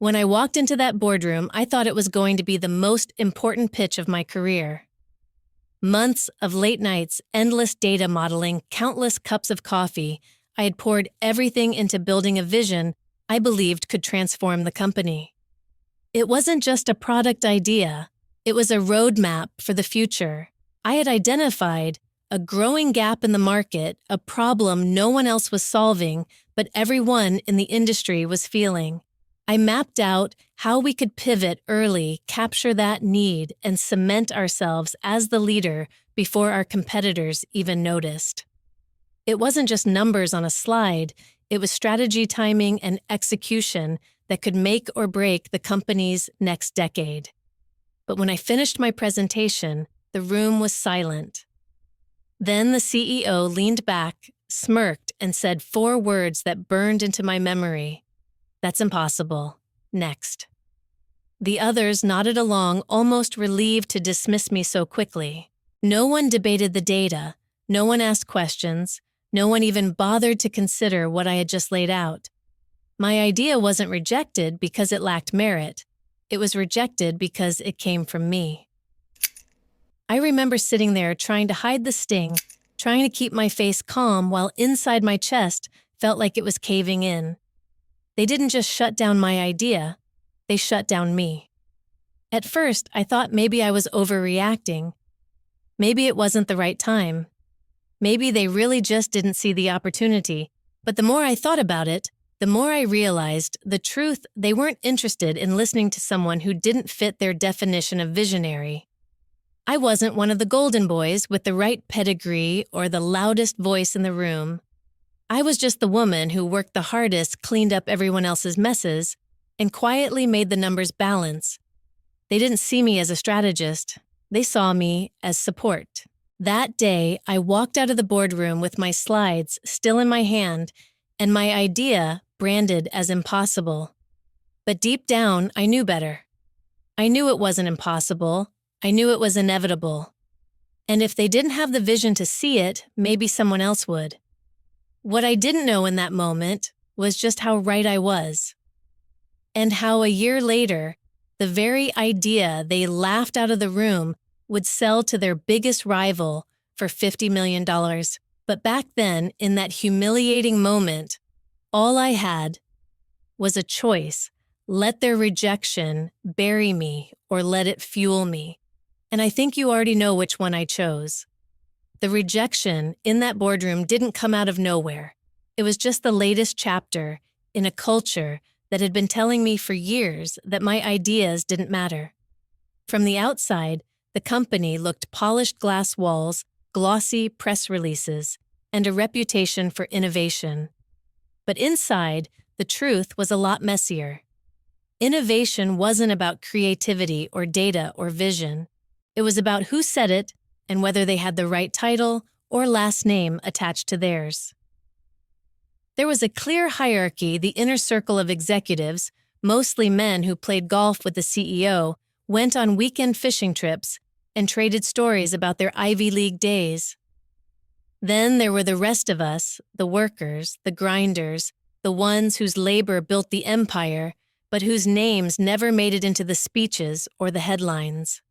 When I walked into that boardroom, I thought it was going to be the most important pitch of my career. Months of late nights, endless data modeling, countless cups of coffee, I had poured everything into building a vision I believed could transform the company. It wasn't just a product idea, it was a roadmap for the future. I had identified a growing gap in the market, a problem no one else was solving, but everyone in the industry was feeling. I mapped out how we could pivot early, capture that need, and cement ourselves as the leader before our competitors even noticed. It wasn't just numbers on a slide, it was strategy, timing, and execution that could make or break the company's next decade. But when I finished my presentation, the room was silent. Then the CEO leaned back, smirked, and said 4 words that burned into my memory. "That's impossible. Next." The others nodded along, almost relieved to dismiss me so quickly. No one debated the data, no one asked questions, no one even bothered to consider what I had just laid out. My idea wasn't rejected because it lacked merit. It was rejected because it came from me. I remember sitting there trying to hide the sting, trying to keep my face calm while inside my chest felt like it was caving in. They didn't just shut down my idea, they shut down me. At first, I thought maybe I was overreacting. Maybe it wasn't the right time. Maybe they really just didn't see the opportunity. But the more I thought about it, the more I realized the truth, they weren't interested in listening to someone who didn't fit their definition of visionary. I wasn't one of the golden boys with the right pedigree or the loudest voice in the room. I was just the woman who worked the hardest, cleaned up everyone else's messes, and quietly made the numbers balance. They didn't see me as a strategist. They saw me as support. That day, I walked out of the boardroom with my slides still in my hand and my idea branded as impossible. But deep down, I knew better. I knew it wasn't impossible. I knew it was inevitable. And if they didn't have the vision to see it, maybe someone else would. What I didn't know in that moment was just how right I was. And how a year later, the very idea they laughed out of the room would sell to their biggest rival for $50 million. But back then, in that humiliating moment, all I had was a choice. Let their rejection bury me or let it fuel me. And I think you already know which one I chose. The rejection in that boardroom didn't come out of nowhere. It was just the latest chapter in a culture that had been telling me for years that my ideas didn't matter. From the outside, the company looked polished glass walls, glossy press releases, and a reputation for innovation. But inside, the truth was a lot messier. Innovation wasn't about creativity or data or vision. It was about who said it and whether they had the right title or last name attached to theirs. There was a clear hierarchy. The inner circle of executives, mostly men who played golf with the CEO, went on weekend fishing trips and traded stories about their Ivy League days. Then there were the rest of us, the workers, the grinders, the ones whose labor built the empire, but whose names never made it into the speeches or the headlines.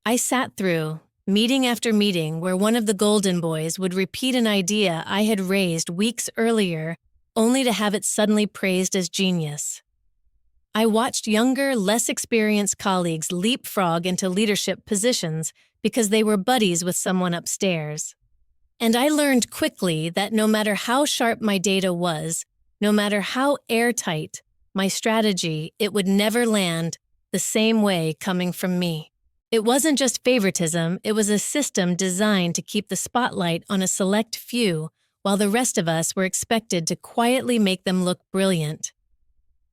I sat through meeting after meeting where one of the golden boys would repeat an idea I had raised weeks earlier, only to have it suddenly praised as genius. I watched younger, less experienced colleagues leapfrog into leadership positions because they were buddies with someone upstairs. And I learned quickly that no matter how sharp my data was, no matter how airtight my strategy, it would never land the same way coming from me. It wasn't just favoritism, it was a system designed to keep the spotlight on a select few, while the rest of us were expected to quietly make them look brilliant.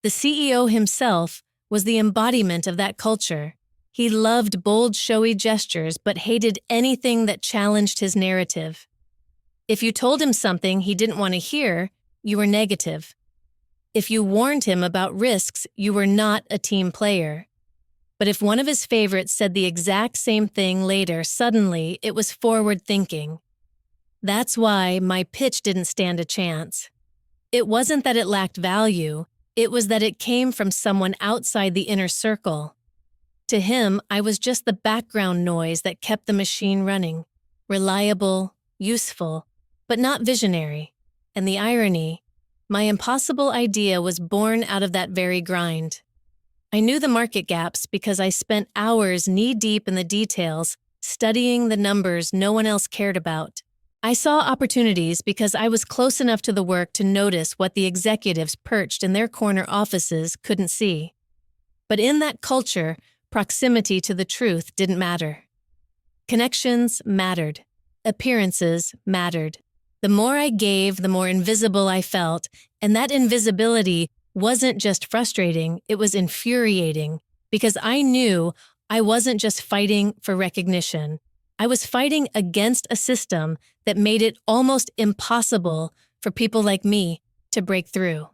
The CEO himself was the embodiment of that culture. He loved bold, showy gestures, but hated anything that challenged his narrative. If you told him something he didn't want to hear, you were negative. If you warned him about risks, you were not a team player. But if one of his favorites said the exact same thing later, suddenly it was forward thinking. That's why my pitch didn't stand a chance. It wasn't that it lacked value, It was that it came from someone outside the inner circle. To him, I was just the background noise that kept the machine running, reliable, useful, but not visionary. And the irony, my impossible idea was born out of that very grind. I knew the market gaps because I spent hours knee-deep in the details, studying the numbers no one else cared about. I saw opportunities because I was close enough to the work to notice what the executives perched in their corner offices couldn't see. But in that culture, proximity to the truth didn't matter. Connections mattered. Appearances mattered. The more I gave, the more invisible I felt, and that invisibility wasn't just frustrating, it was infuriating, because I knew I wasn't just fighting for recognition. I was fighting against a system that made it almost impossible for people like me to break through.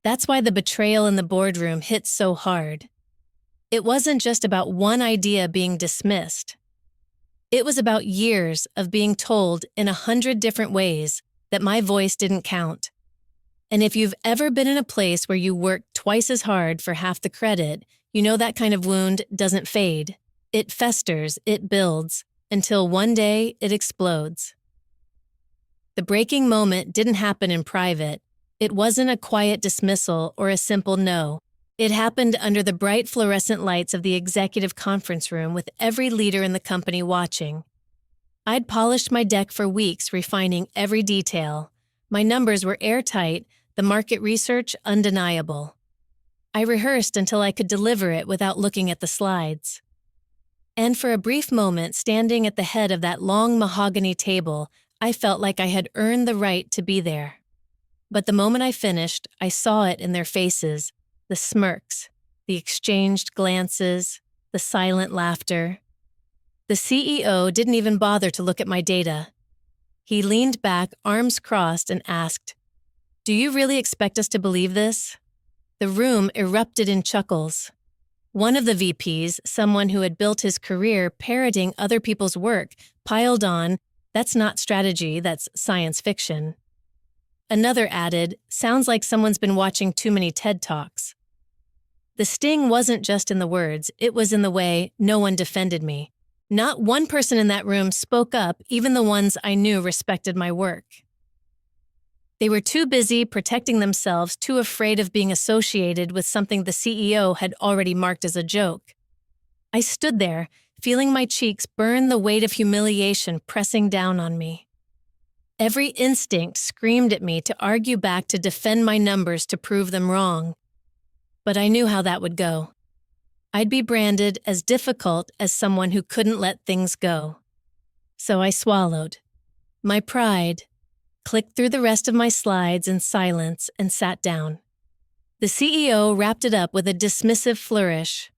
That's why the betrayal in the boardroom hit so hard. It wasn't just about one idea being dismissed. It was about years of being told in 100 different ways that my voice didn't count. And if you've ever been in a place where you worked twice as hard for half the credit, you know that kind of wound doesn't fade. It festers, it builds, until one day it explodes. The breaking moment didn't happen in private. It wasn't a quiet dismissal or a simple no. It happened under the bright fluorescent lights of the executive conference room with every leader in the company watching. I'd polished my deck for weeks, refining every detail. My numbers were airtight, the market research undeniable. I rehearsed until I could deliver it without looking at the slides. And for a brief moment, standing at the head of that long mahogany table, I felt like I had earned the right to be there. But the moment I finished, I saw it in their faces. The smirks, the exchanged glances, the silent laughter. The CEO didn't even bother to look at my data. He leaned back, arms crossed, and asked, "Do you really expect us to believe this?" The room erupted in chuckles. One of the VPs, someone who had built his career parroting other people's work, piled on, "That's not strategy, that's science fiction." Another added, "Sounds like someone's been watching too many TED Talks." The sting wasn't just in the words, it was in the way no one defended me. Not one person in that room spoke up, even the ones I knew respected my work. They were too busy protecting themselves, too afraid of being associated with something the CEO had already marked as a joke. I stood there, feeling my cheeks burn, the weight of humiliation pressing down on me. Every instinct screamed at me to argue back, to defend my numbers, to prove them wrong. But I knew how that would go. I'd be branded as difficult as someone who couldn't let things go. So I swallowed. My pride clicked through the rest of my slides in silence and sat down. The CEO wrapped it up with a dismissive flourish.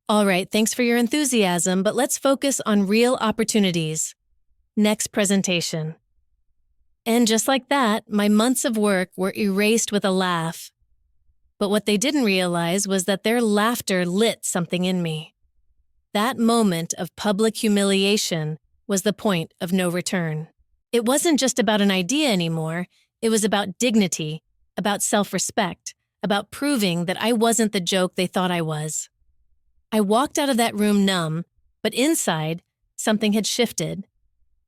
"All right, thanks for your enthusiasm, but let's focus on real opportunities. Next presentation." And just like that, my months of work were erased with a laugh. But what they didn't realize was that their laughter lit something in me. That moment of public humiliation was the point of no return. It wasn't just about an idea anymore, it was about dignity, about self-respect, about proving that I wasn't the joke they thought I was. I walked out of that room numb, but inside, something had shifted.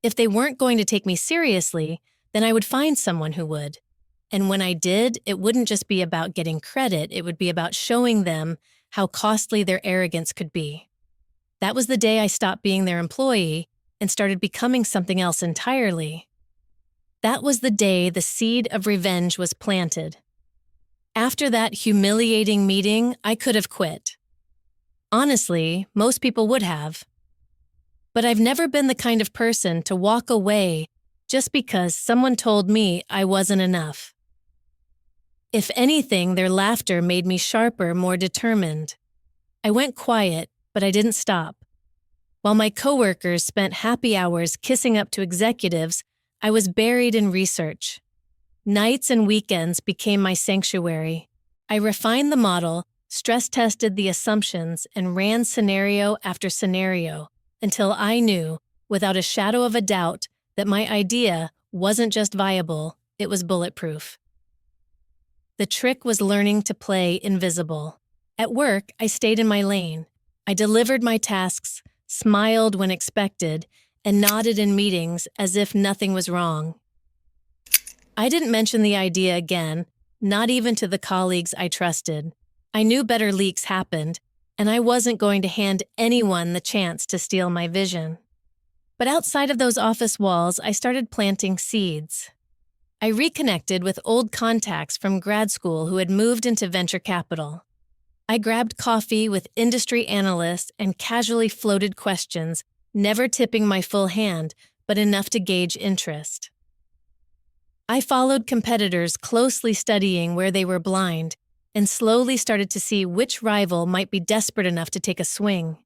If they weren't going to take me seriously, then I would find someone who would. And when I did, it wouldn't just be about getting credit, it would be about showing them how costly their arrogance could be. That was the day I stopped being their employee and started becoming something else entirely. That was the day the seed of revenge was planted. After that humiliating meeting, I could have quit. Honestly, most people would have. But I've never been the kind of person to walk away just because someone told me I wasn't enough. If anything, their laughter made me sharper, more determined. I went quiet, but I didn't stop. While my coworkers spent happy hours kissing up to executives, I was buried in research. Nights and weekends became my sanctuary. I refined the model, stress-tested the assumptions, and ran scenario after scenario until I knew, without a shadow of a doubt, that my idea wasn't just viable, it was bulletproof. The trick was learning to play invisible. At work, I stayed in my lane. I delivered my tasks, smiled when expected, and nodded in meetings as if nothing was wrong. I didn't mention the idea again, not even to the colleagues I trusted. I knew better leaks happened, and I wasn't going to hand anyone the chance to steal my vision. But outside of those office walls, I started planting seeds. I reconnected with old contacts from grad school who had moved into venture capital. I grabbed coffee with industry analysts and casually floated questions, never tipping my full hand, but enough to gauge interest. I followed competitors, closely studying where they were blind, and slowly started to see which rival might be desperate enough to take a swing.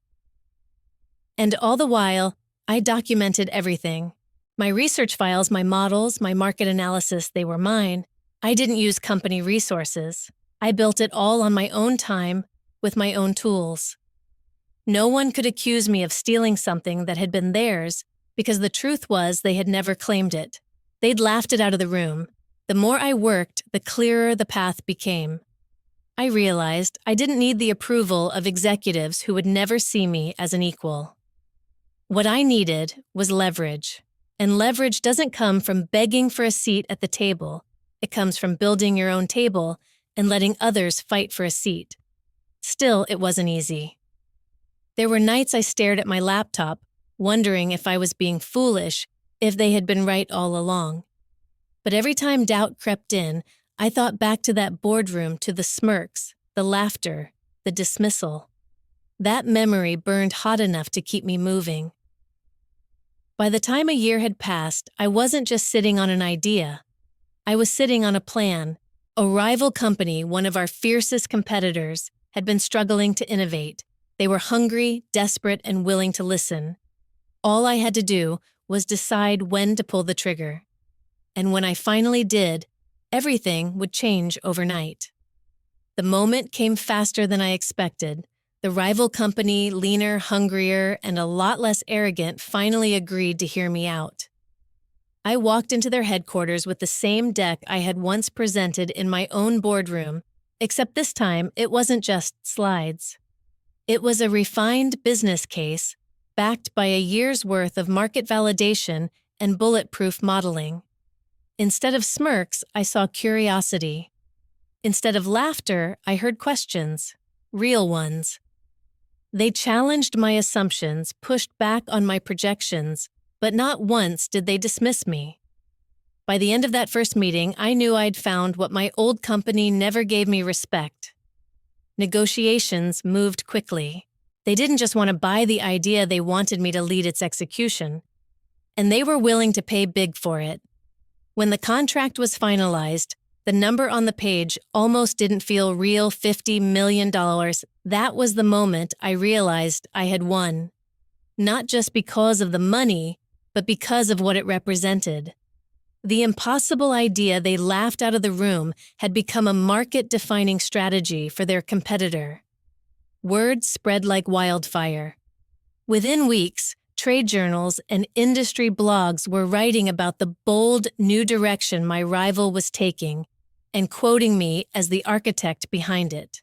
And all the while, I documented everything. My research files, my models, my market analysis, they were mine. I didn't use company resources. I built it all on my own time, with my own tools. No one could accuse me of stealing something that had been theirs, because the truth was they had never claimed it. They'd laughed it out of the room. The more I worked, the clearer the path became. I realized I didn't need the approval of executives who would never see me as an equal. What I needed was leverage. And leverage doesn't come from begging for a seat at the table. It comes from building your own table and letting others fight for a seat. Still, it wasn't easy. There were nights I stared at my laptop, wondering if I was being foolish, if they had been right all along. But every time doubt crept in, I thought back to that boardroom, to the smirks, the laughter, the dismissal. That memory burned hot enough to keep me moving. By the time a year had passed, I wasn't just sitting on an idea. I was sitting on a plan. A rival company, one of our fiercest competitors, had been struggling to innovate. They were hungry, desperate, and willing to listen. All I had to do was decide when to pull the trigger. And when I finally did, everything would change overnight. The moment came faster than I expected. The rival company, leaner, hungrier, and a lot less arrogant, finally agreed to hear me out. I walked into their headquarters with the same deck I had once presented in my own boardroom, except this time it wasn't just slides. It was a refined business case, backed by a year's worth of market validation and bulletproof modeling. Instead of smirks, I saw curiosity. Instead of laughter, I heard questions, real ones. They challenged my assumptions, pushed back on my projections, but not once did they dismiss me. By the end of that first meeting, I knew I'd found what my old company never gave me: respect. Negotiations moved quickly. They didn't just want to buy the idea, they wanted me to lead its execution. And they were willing to pay big for it. When the contract was finalized, the number on the page almost didn't feel real: $50 million. That was the moment I realized I had won. Not just because of the money, but because of what it represented. The impossible idea they laughed out of the room had become a market-defining strategy for their competitor. Word spread like wildfire. Within weeks, trade journals and industry blogs were writing about the bold new direction my rival was taking and quoting me as the architect behind it.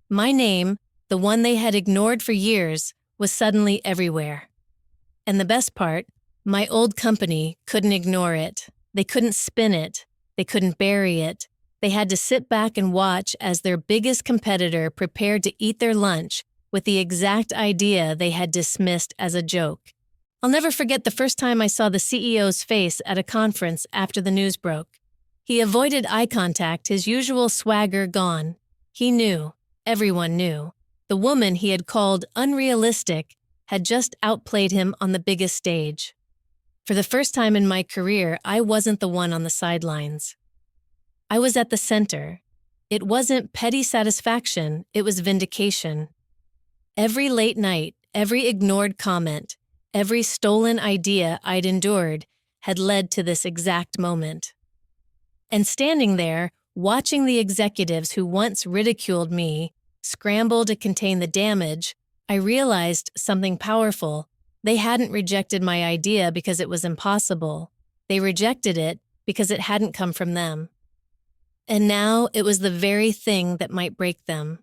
My name, the one they had ignored for years, was suddenly everywhere. And the best part, my old company couldn't ignore it. They couldn't spin it. They couldn't bury it. They had to sit back and watch as their biggest competitor prepared to eat their lunch with the exact idea they had dismissed as a joke. I'll never forget the first time I saw the CEO's face at a conference after the news broke. He avoided eye contact, his usual swagger gone. He knew, everyone knew, the woman he had called unrealistic had just outplayed him on the biggest stage. For the first time in my career, I wasn't the one on the sidelines. I was at the center. It wasn't petty satisfaction, it was vindication. Every late night, every ignored comment, every stolen idea I'd endured had led to this exact moment. And standing there, watching the executives who once ridiculed me scramble to contain the damage, I realized something powerful. They hadn't rejected my idea because it was impossible. They rejected it because it hadn't come from them. And now it was the very thing that might break them.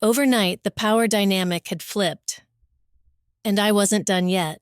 Overnight, the power dynamic had flipped. And I wasn't done yet.